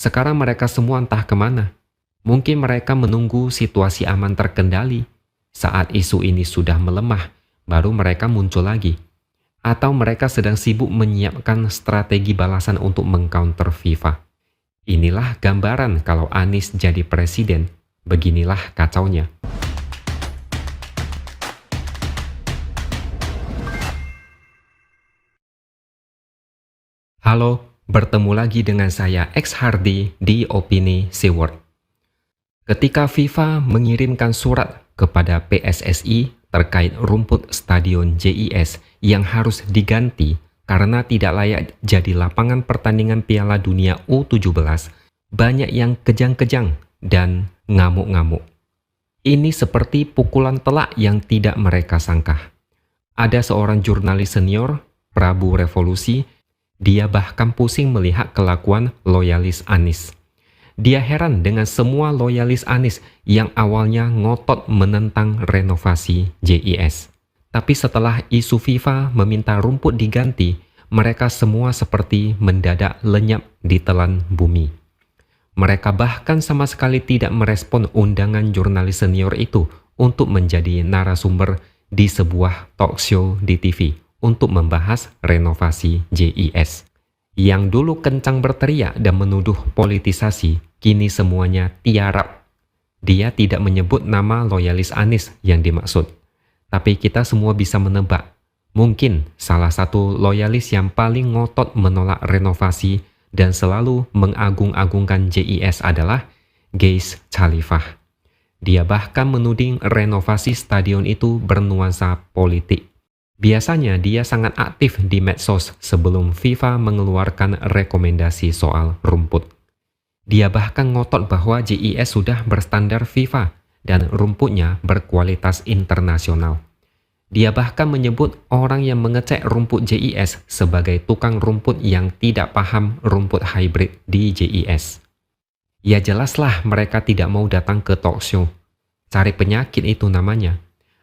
Sekarang mereka semua entah kemana. Mungkin mereka menunggu situasi aman terkendali. Saat isu ini sudah melemah, baru mereka muncul lagi. Atau mereka sedang sibuk menyiapkan strategi balasan untuk mengcounter FIFA. Inilah gambaran kalau Anies jadi presiden. Beginilah kacaunya. Halo, bertemu lagi dengan saya X Hardy di Opini Seward. Ketika FIFA mengirimkan surat kepada PSSI terkait rumput stadion JIS yang harus diganti karena tidak layak jadi lapangan pertandingan Piala Dunia U17, banyak yang kejang-kejang dan ngamuk-ngamuk. Ini seperti pukulan telak yang tidak mereka sangka. Ada seorang jurnalis senior, Prabu Revolusi. Dia bahkan pusing melihat kelakuan loyalis Anies. Dia heran dengan semua loyalis Anies yang awalnya ngotot menentang renovasi JIS. Tapi setelah isu FIFA meminta rumput diganti, mereka semua seperti mendadak lenyap ditelan bumi. Mereka bahkan sama sekali tidak merespon undangan jurnalis senior itu untuk menjadi narasumber di sebuah talk show di TV untuk membahas renovasi JIS. Yang dulu kencang berteriak dan menuduh politisasi, kini semuanya tiarap. Dia tidak menyebut nama loyalis Anies yang dimaksud. Tapi kita semua bisa menebak. Mungkin salah satu loyalis yang paling ngotot menolak renovasi dan selalu mengagung-agungkan JIS adalah Gaze Khalifah. Dia bahkan menuding renovasi stadion itu bernuansa politik. Biasanya dia sangat aktif di medsos sebelum FIFA mengeluarkan rekomendasi soal rumput. Dia bahkan ngotot bahwa JIS sudah berstandar FIFA dan rumputnya berkualitas internasional. Dia bahkan menyebut orang yang mengecek rumput JIS sebagai tukang rumput yang tidak paham rumput hybrid di JIS. Ya jelaslah mereka tidak mau datang ke talk show. Cari penyakit itu namanya.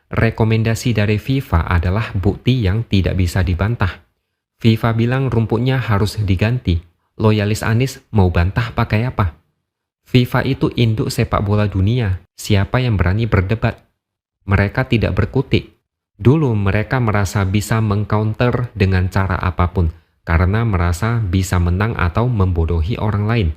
Rekomendasi dari FIFA adalah bukti yang tidak bisa dibantah. FIFA bilang rumputnya harus diganti. Loyalis Anies mau bantah pakai apa? FIFA itu induk sepak bola dunia. Siapa yang berani berdebat? Mereka tidak berkutik. Dulu mereka merasa bisa mengcounter dengan cara apapun karena merasa bisa menang atau membodohi orang lain.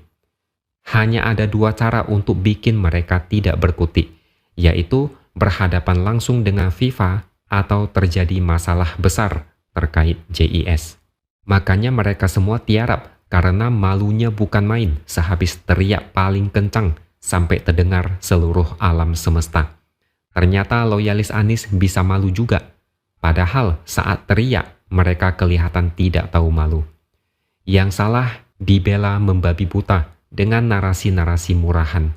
Hanya ada dua cara untuk bikin mereka tidak berkutik, yaitu berhadapan langsung dengan FIFA atau terjadi masalah besar terkait JIS. Makanya mereka semua tiarap karena malunya bukan main sehabis teriak paling kencang sampai terdengar seluruh alam semesta. Ternyata loyalis Anies bisa malu juga. Padahal saat teriak mereka kelihatan tidak tahu malu. Yang salah dibela membabi buta dengan narasi-narasi murahan.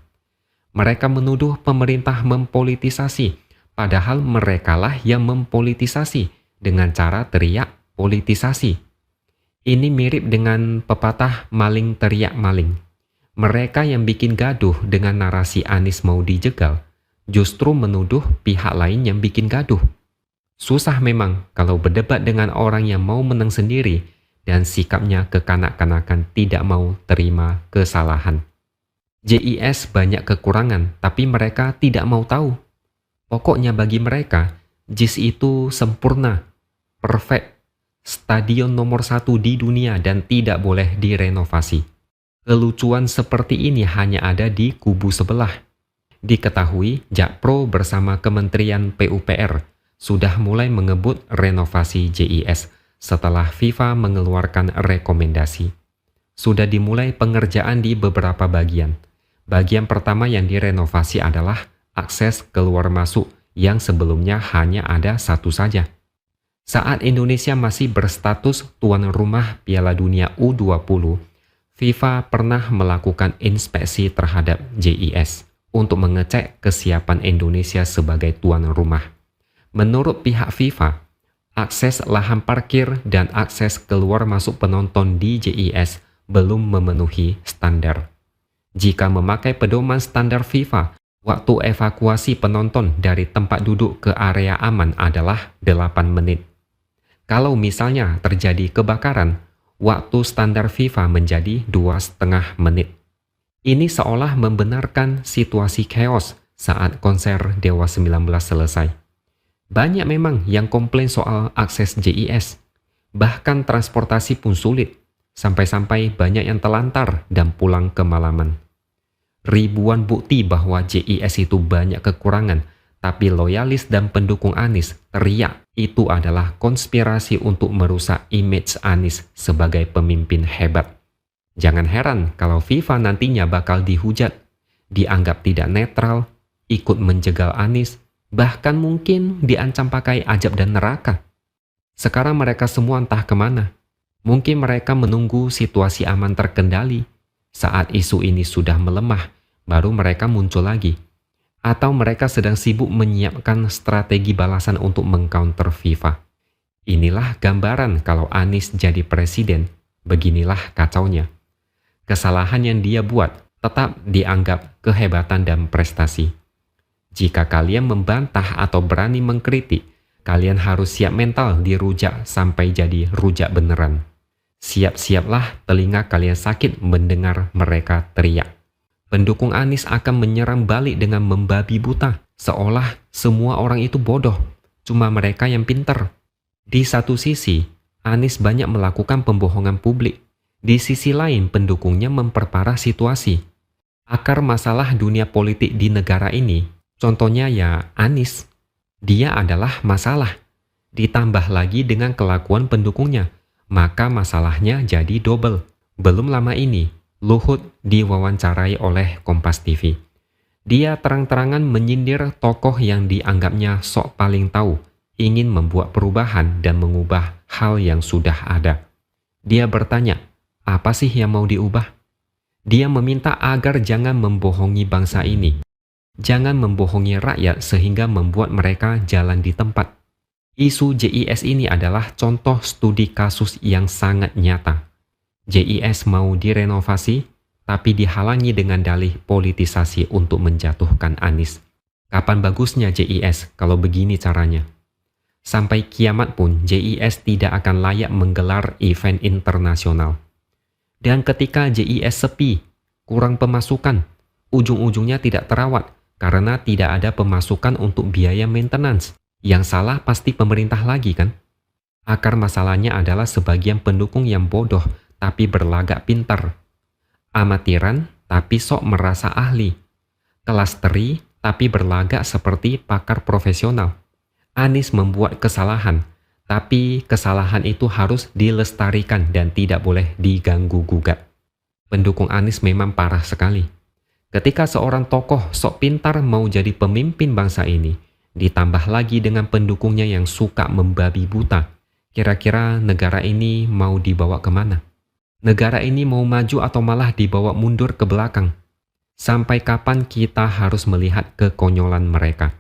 Mereka menuduh pemerintah mempolitisasi, padahal merekalah yang mempolitisasi dengan cara teriak politisasi. Ini mirip dengan pepatah maling teriak maling. Mereka yang bikin gaduh dengan narasi Anies mau dijegal, justru menuduh pihak lain yang bikin gaduh. Susah memang kalau berdebat dengan orang yang mau menang sendiri dan sikapnya kekanak-kanakan tidak mau terima kesalahan. JIS banyak kekurangan, tapi mereka tidak mau tahu. Pokoknya bagi mereka, JIS itu sempurna, perfect, stadion nomor 1 di dunia dan tidak boleh direnovasi. Kelucuan seperti ini hanya ada di kubu sebelah. Diketahui, Jakpro bersama Kementerian PUPR sudah mulai mengebut renovasi JIS setelah FIFA mengeluarkan rekomendasi. Sudah dimulai pengerjaan di beberapa bagian. Bagian pertama yang direnovasi adalah akses keluar masuk yang sebelumnya hanya ada satu saja. Saat Indonesia masih berstatus tuan rumah Piala Dunia U20, FIFA pernah melakukan inspeksi terhadap JIS untuk mengecek kesiapan Indonesia sebagai tuan rumah. Menurut pihak FIFA, akses lahan parkir dan akses keluar masuk penonton di JIS belum memenuhi standar. Jika memakai pedoman standar FIFA, waktu evakuasi penonton dari tempat duduk ke area aman adalah 8 menit. Kalau misalnya terjadi kebakaran, waktu standar FIFA menjadi 2,5 menit. Ini seolah membenarkan situasi chaos saat konser Dewa 19 selesai. Banyak memang yang komplain soal akses JIS. Bahkan transportasi pun sulit, sampai-sampai banyak yang telantar dan pulang kemalaman. Ribuan bukti bahwa JIS itu banyak kekurangan, tapi loyalis dan pendukung Anies teriak itu adalah konspirasi untuk merusak image Anies sebagai pemimpin hebat. Jangan heran kalau FIFA nantinya bakal dihujat, dianggap tidak netral, ikut menjegal Anies, bahkan mungkin diancam pakai ajab dan neraka. Sekarang mereka semua entah kemana. Mungkin mereka menunggu situasi aman terkendali. Saat isu ini sudah melemah, baru mereka muncul lagi. Atau mereka sedang sibuk menyiapkan strategi balasan untuk mengcounter FIFA. Inilah gambaran kalau Anies jadi presiden. Beginilah kacaunya. Kesalahan yang dia buat tetap dianggap kehebatan dan prestasi. Jika kalian membantah atau berani mengkritik, kalian harus siap mental dirujak sampai jadi rujak beneran. Siap-siaplah telinga kalian sakit mendengar mereka teriak. Pendukung Anies akan menyerang balik dengan membabi buta, seolah semua orang itu bodoh, cuma mereka yang pintar. Di satu sisi, Anies banyak melakukan pembohongan publik. Di sisi lain, pendukungnya memperparah situasi. Akar masalah dunia politik di negara ini, contohnya ya Anies. Dia adalah masalah. Ditambah lagi dengan kelakuan pendukungnya, maka masalahnya jadi double. Belum lama ini, Luhut diwawancarai oleh Kompas TV. Dia terang-terangan menyindir tokoh yang dianggapnya sok paling tahu, ingin membuat perubahan dan mengubah hal yang sudah ada. Dia bertanya, apa sih yang mau diubah? Dia meminta agar jangan membohongi bangsa ini. Jangan membohongi rakyat sehingga membuat mereka jalan di tempat. Isu JIS ini adalah contoh studi kasus yang sangat nyata. JIS mau direnovasi, tapi dihalangi dengan dalih politisasi untuk menjatuhkan Anies. Kapan bagusnya JIS kalau begini caranya? Sampai kiamat pun JIS tidak akan layak menggelar event internasional. Dan ketika JIS sepi, kurang pemasukan, ujung-ujungnya tidak terawat karena tidak ada pemasukan untuk biaya maintenance. Yang salah pasti pemerintah lagi kan? Akar masalahnya adalah sebagian pendukung yang bodoh tapi berlagak pintar. Amatiran tapi sok merasa ahli. Kelas teri tapi berlagak seperti pakar profesional. Anies membuat kesalahan, tapi kesalahan itu harus dilestarikan dan tidak boleh diganggu-gugat. Pendukung Anies memang parah sekali. Ketika seorang tokoh sok pintar mau jadi pemimpin bangsa ini, ditambah lagi dengan pendukungnya yang suka membabi buta, kira-kira negara ini mau dibawa kemana? Negara ini mau maju atau malah dibawa mundur ke belakang? Sampai kapan kita harus melihat kekonyolan mereka?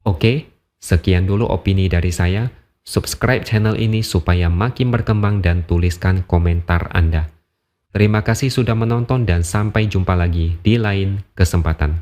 Oke, sekian dulu opini dari saya. Subscribe channel ini supaya makin berkembang dan tuliskan komentar Anda. Terima kasih sudah menonton dan sampai jumpa lagi di lain kesempatan.